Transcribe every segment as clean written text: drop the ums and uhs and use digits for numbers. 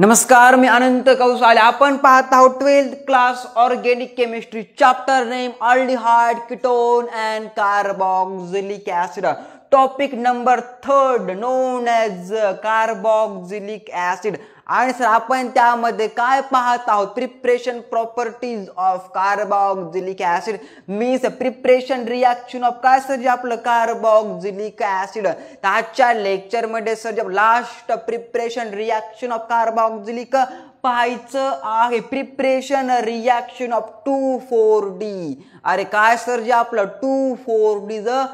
नमस्कार, मी अनंत कौसाले. आपण पाहत आहोत 12th class organic chemistry chapter name aldehyde ketone and carboxylic acid. Topic number 3 known as carboxylic acid. आणि sir आपण त्यामध्ये काय पाहत आहोत? Preparation properties of carboxylic acid means preparation reaction of काय सर जे आपलं कार्बोक्सिलिक ऍसिड. तर आजच्या लेक्चर मध्ये सर जे last preparation reaction of carboxylic पाहायचं आहे. Preparation reaction of 2,4-D. अरे काय सर जे आपलं 2,4-D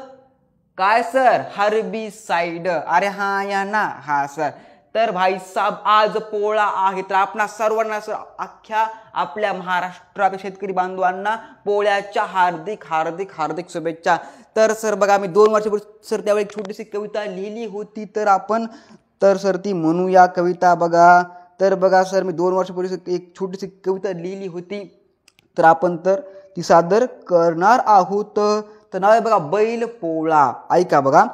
काय सर हर्बिसाइड. अरे हा या ना हा सर. तर भाई साहब आज पोळा आहे, तर आपणा सर्वांना सर अख्ख्या आपल्या महाराष्ट्रातील शेतकरी बांधवांना पोळ्याच्या हार्दिक हार्दिक हार्दिक शुभेच्छा. तर सर बघा मी 2 वर्षापूर्वी सर त्यावेळी एक छोटीशी कविता लिहिली होती, तर आपण तर सर ती म्हणूया कविता. बघा तर बघा सर मी 2 वर्षापूर्वी एक छोटीशी कविता लिहिली होती, तर आपण तर ती सादर करणार आहोत. तर नाव आहे बघा बैल पोळा. ऐका बघा.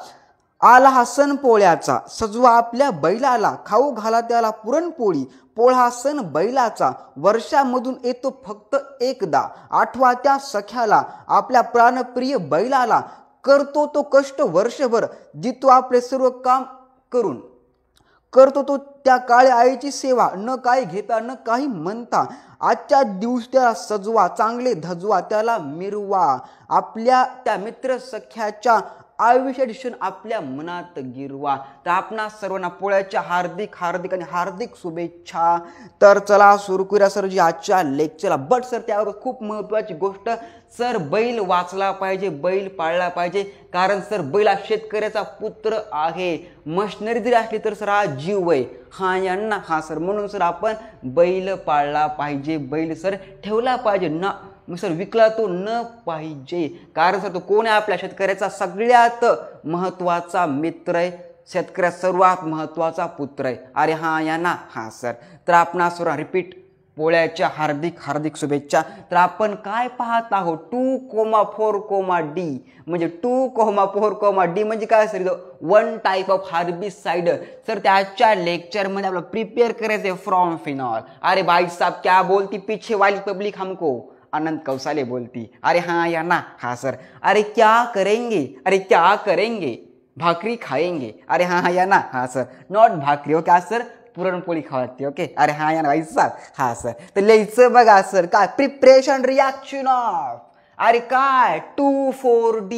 आला हा सण पोळ्याचा, सजवा आपल्या बैलाला, खाऊ घाला त्याला पुरणपोळी. पोळा हा सण बैलाचा, वर्षामधून येतो फक्त एकदा. आठवा त्या सख्याला, आपल्या प्राणप्रिय बैलाला. करतो तो कष्ट वर्षभर, जितो आपले सर्व काम करून. करतो तो त्या काळ्या आईची सेवा, न काही घेता न काही म्हणता. आजच्या दिवस त्याला सजवा, चांगले धजवा, त्याला मिरवा. आपल्या त्या मित्र सख्याच्या आयुष्याचे क्षण आपल्या मनात गिरवा. तर आपणा सर्वांना पोळ्याच्या हार्दिक हार्दिक आणि हार्दिक शुभेच्छा. तर चला सुरू करूया सर जी आजच्या लेक्चरला. बट सर त्यावर खूप महत्त्वाची गोष्ट सर, बैल वाचला पाहिजे, बैल पाळला पाहिजे. कारण सर बैल हा शेतकऱ्याचा पुत्र आहे. मशनरी जरी असली तर सर हा जीव आहे. हा यांना हा सर. म्हणून सर आपण बैल पाळला पाहिजे, बैल सर ठेवला पाहिजे ना सर, विकला तो न पाहिजे. कारण सर तो कोण आहे? आपल्या शेतकऱ्याचा सगळ्यात महत्वाचा मित्र आहे, शेतकऱ्या सर्वात महत्वाचा पुत्र आहे. अरे हा या ना हा सर. तर आपण सर रिपीट पोळ्याच्या हार्दिक हार्दिक शुभेच्छा. तर आपण काय पाहत आहोत? 2,4,D म्हणजे 2,4,D म्हणजे काय sir? 1 type of herbicide. Sir त्याच्या लेक्चर मध्ये आपल्याला प्रिपेअर करायचे फ्रॉम फिनॉल. अरे भाई साहब क्या बोलती पीछे वाली पब्लिक हमको? अनंत कौसाले बोलती. अरे हाँ या ना हाँ सर. अरे क्या करेंगे? अरे क्या करेंगे? भाकरी खाएंगे. अरे हाँ या ना हाँ सर. नॉट भाकरी. ओके क्या सर? पुरणपोळी खावाती. ओके अरे हाँ या ना भाई साहब हाँ सर. तर लिहायचं बघा सर काय प्रिपरेशन रिॲक्शन ऑफ. अरे काय 2,4-D.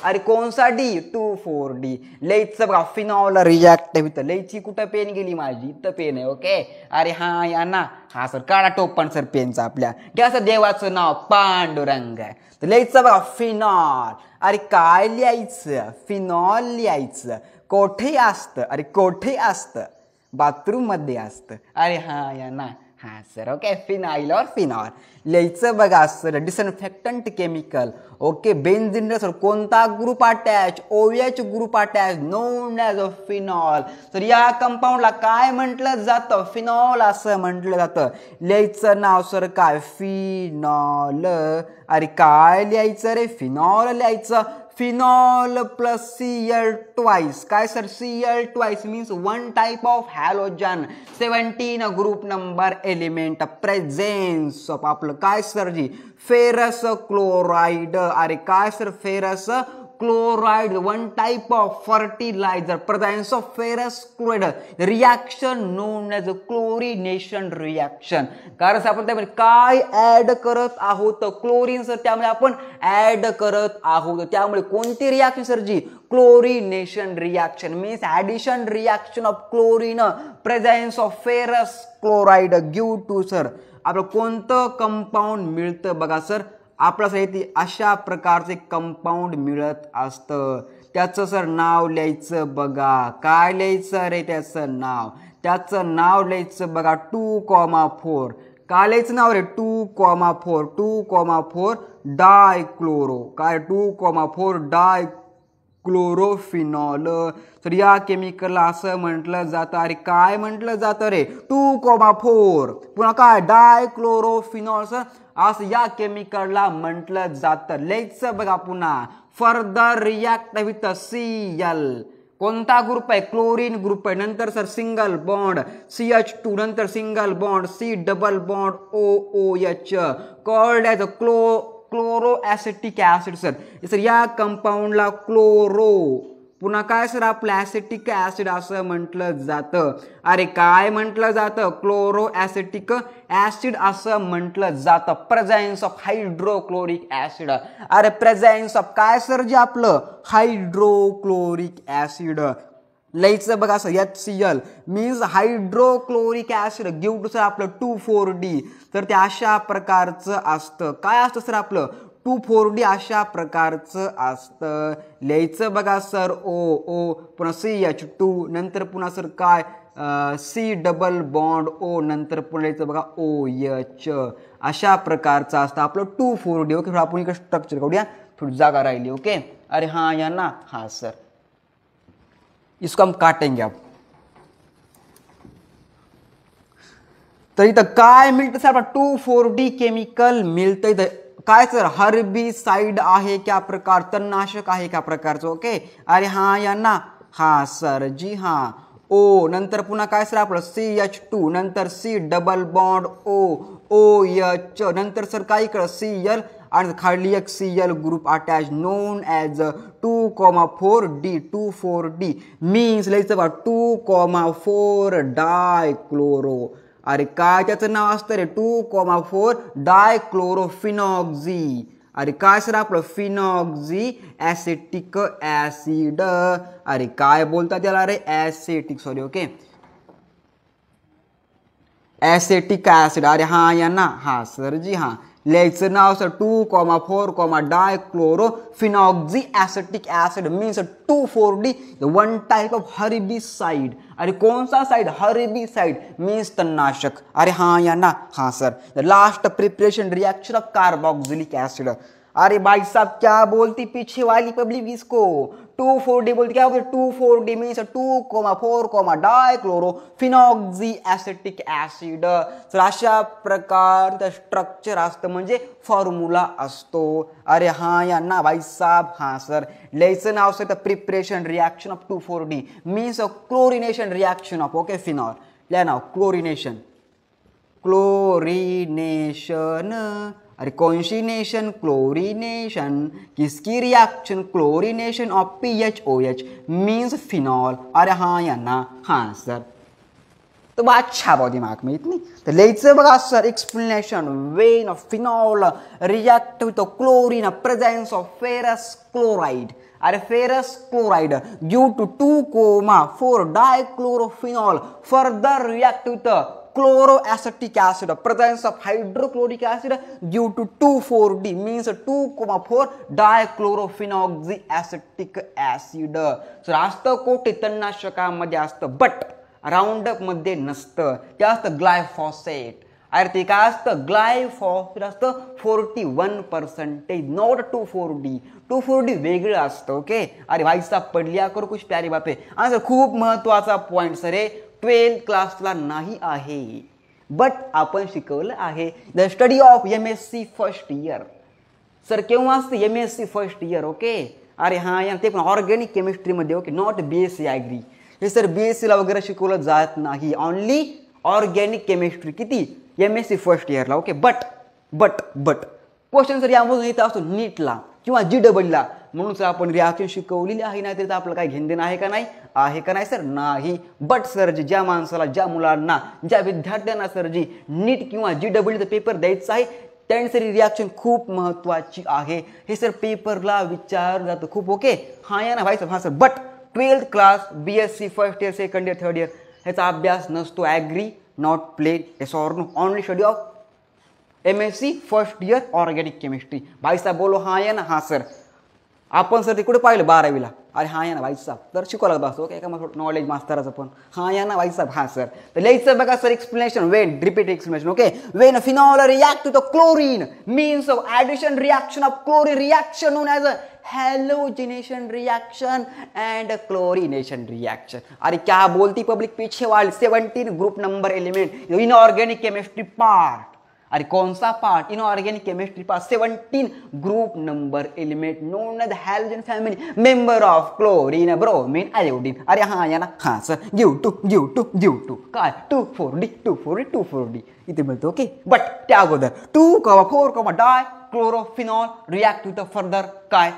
अरे कोणसा डी? 2,4-D. लिहायचं बघा फिनॉल रिॲक्ट विथ. लिहायची कुठं पेन गेली माझी? इथं पेन आहे. ओके अरे हा या ना हा सर. काढा टोपण सर पेनचा आपल्या. घ्या सर देवाचं नाव पांडुरंग. तर लिहायचं बघा फिनॉल. अरे काय लिहायचं? फिनॉल लिहायचं. कोठे असतं? अरे कोठे असतं? बाथरूम मध्ये असतं. अरे हा या ना हा सर. ओके फिनाइल और फिनॉल लिहायचं बघा sir. Disinfectant chemical. Okay benzene sir कोणता group attach? OH group attach known as a phenol. तर या कंपाऊंडला काय म्हटलं जातं? फिनॉल असं म्हटलं जातं. लिहायचं नाव सर काय? फिनॉल. अरे काय लिहायचं रे? फिनॉल लिहायचं. Phenol plus Cl twice. काय sir? Cl twice means 1 type of halogen. 17 group number element presence of आपलं काय सर जी? Ferrous chloride. अरे काय sir? Ferrous chloride 1 type of fertiliser. Presence of ferrous chloride. Reaction known as chlorination reaction. कारण sir आपण त्यामध्ये काय add करत आहोत? Chlorine sir. त्यामुळे आपण ऍड करत आहोत. त्यामुळे कोणती reaction sir G? Chlorination reaction means addition reaction of chlorine presence of ferrous chloride give to sir आपलं कोणतं कंपाऊंड मिळतं? बघा सर आपल्याला इथे अशा प्रकारचे कंपाऊंड मिळत असतं. त्याचं सर नाव लिहायचं बघा. काय लिहायचं रे त्याचं नाव? त्याचं नाव लिहायचं बघा 2,4. काय लिहायचं नाव रे? 2,4. 2,4 डायक्लोरो. काय 2,4 डायक्लोरोफिनॉल. तर या केमिकलला असं म्हटलं जातं. अरे काय म्हटलं जातं रे? 2,4 पुन्हा काय? डायक्लोरोफिनॉल सर असं या केमिकलला म्हटलं जातं. लिहायचं बघा पुन्हा. फर्दर रिॲक्ट विथ Cl कोणता ग्रुप आहे? क्लोरीन ग्रुप आहे. नंतर सर सिंगल बॉन्ड CH2, नंतर सर सिंगल बॉन्ड CH2, नंतर single bond C double bond OOH called as chloroacetic acid sir या कंपाऊंडला क्लोरो पुन्हा काय सर आपलं ॲसिटिक ऍसिड असं म्हटलं जातं. अरे काय म्हटलं जातं? क्लोरोॲसिटिक ऍसिड असं म्हटलं जातं. Presence of hydrochloric acid. अरे प्रेझेन्स ऑफ काय सर जे आपलं हायड्रोक्लोरिक ऍसिड लिहायचं बघा sir HCl means hydrochloric acid give to sir आपलं 2,4-D. तर ते अशा प्रकारचं असतं. काय असतं सर आपलं 2,4-D अशा प्रकारचं असतं. लिहायचं बघा सर O पुन्हा CH2 नंतर पुन्हा सर काय C डबल बॉन्ड O नंतर पुन्हा लिहायचं बघा OH अशा प्रकारचं असतं आपलं 2,4-D. ओके आपण इकडे स्ट्रक्चर करूया थोडी जागा राहिली. ओके अरे हाँ या ना हाँ सर इसको हम काटेंगे अब. तर इथं काय मिळतं सर 2,4-D केमिकल मिळतं. इथं काय सर हर्बिसाइड आहे क्या प्रकार, तणनाशक आहे क्या प्रकारचं. ओके अरे हाँ या ना हाँ सर जी हाँ O नंतर पुन्हा काय सर आपलं CH2 नंतर C डबल बॉन्ड OH नंतर सर काय इकडं Cl आणि खाली एक Cl group attach known as 2,4-D 2,4-D means लिहायचं बघा 2,4 डायक्लोरो. अरे काय त्याचं नाव असतं रे 2,4 डायक्लोरोफिनॉक्झी. अरे काय सर आपलं फिनॉक्झी ॲसिटिक ॲसिड. अरे काय बोलतात त्याला अरे acetic sorry okay acetic acid. अरे हाँ या ना हाँ सर जी हाँ लिहायचं नाव sir 2,4 dichlorophenoxy acetic acid means 2,4-D one type of herbicide. अरे कौन सा साइड? हर्बिसाइड मीन्स तणनाशक. अरे हाँ या ना हाँ sir. The last preparation reaction of carboxylic acid. अरे भाई साहब क्या बोलती पीछे वाली पब्लिक इसको 2,4-D बोलती क्या बोलते 2,4-D means 2,4 dichlorophenoxy acetic acid. तर अशा प्रकारचं स्ट्रक्चर असतं म्हणजे फॉर्म्युला असतो. अरे हाँ या ना भाई साहब हाँ सर लिहायचं नाव sir the preparation reaction of 2,4-D means chlorination reaction of okay phenol. लिहा नाव क्लोरिनेशन अरे कॉन्शिनेशन क्लोरिनेशन किसकी reaction? Chlorination of PHOH means phenol. अरे हाँ या ना हाँ सर. तो बात अच्छा बहुत दिमाग में इतनी तो लिहायचं बघा sir explanation when of phenol react with chlorine presence of ferrous chloride. अरे ferrous chloride due to 2,4 dichlorophenol further react with chloroacetic acid presence of hydrochloric acid due to 2,4-D means 2,4 dichlorophenoxyacetic acid. Sir असतं कोठे तणनाशकामध्ये असतं but roundup मध्ये नसतं. ते असतं ग्लायफॉसेट. अरे ते काय असतं ग्लायफॉसेट असतं 41% नॉट 2,4-D. 2,4-D वेगळं असतं. ओके अरे भाई साहब पडलिया करो कुछ प्यारी बातें. आणि सर खूप महत्वाचा पॉइंट सर हे 12th क्लासला नाही आहे बट आपण शिकवलं आहे the study of MSc first year. Sir केव्हा असतं MSc फर्स्ट इयर. ओके अरे हाँ या ते पण ऑर्गॅनिक केमिस्ट्रीमध्ये. Okay not BSc agri. हे सर BSc ला वगैरे शिकवलं जात नाही. ऑनली ऑर्गॅनिक केमिस्ट्री किती MSc फर्स्ट इयरला. ओके बट क्वेश्चन सर यामधून येत असतो नीटला किंवा GEEला म्हणून सर आपण रिॲक्शन शिकवलेली आहे नाही तर आपलं काय घेणं देणं आहे का नाही सर नाही. बट सर जी ज्या माणसाला ज्या मुलांना ज्या विद्यार्थ्यांना सर जी नीट किंवा GEEचा पेपर द्यायचा आहे त्यांची रिॲक्शन खूप महत्वाची आहे. हे सर पेपरला विचारलं जातं खूप. ओके हाँ या ना भाई साहब हाँ sir. But 12th class BSc first year second year third year ह्याचा अभ्यास नसतो. Agree not plain yes or no only study of MSc first year organic chemistry. भाई साहब बोलो हाँ या ना हाँ सर. आपण सर ते कुठे पाहिलं 12वीला. अरे हाँ या ना भाई साहब तर शिकवलं बस. ओके का मग नॉलेज मास्तराचं पण हाँ या ना भाई साहब हाँ सर. तर लिहायचं बघा sir explanation when repeat explanation. Okay when phenol react with chlorine means of addition reaction of chlorine reaction known as halogenation reaction and chlorination reaction. अरे क्या बोलती पब्लिक पीछे वाली 17 group number element inorganic chemistry part अरे कौन सा part inorganic chemistry part 17 group number element known as halogen family member of chlorine bromine iodine. अरे हा या ना, हा सर गिव टू काय 2,4D इथे मिळतो. ओके, बट त्या अगोदर 2,4 dichlorophenol react with further काय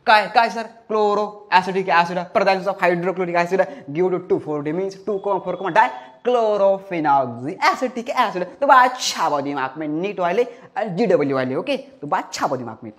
काय काय सर क्लोरो ॲसिडिक ॲसिड प्रदान of hydrochloric acid give to 2,4D means 2,4 dichlorophenoxy acidic acid. तो बात छापा दिमाग में नीट वाले और GW वाले. ओके, तो बात छापा दिमाग में.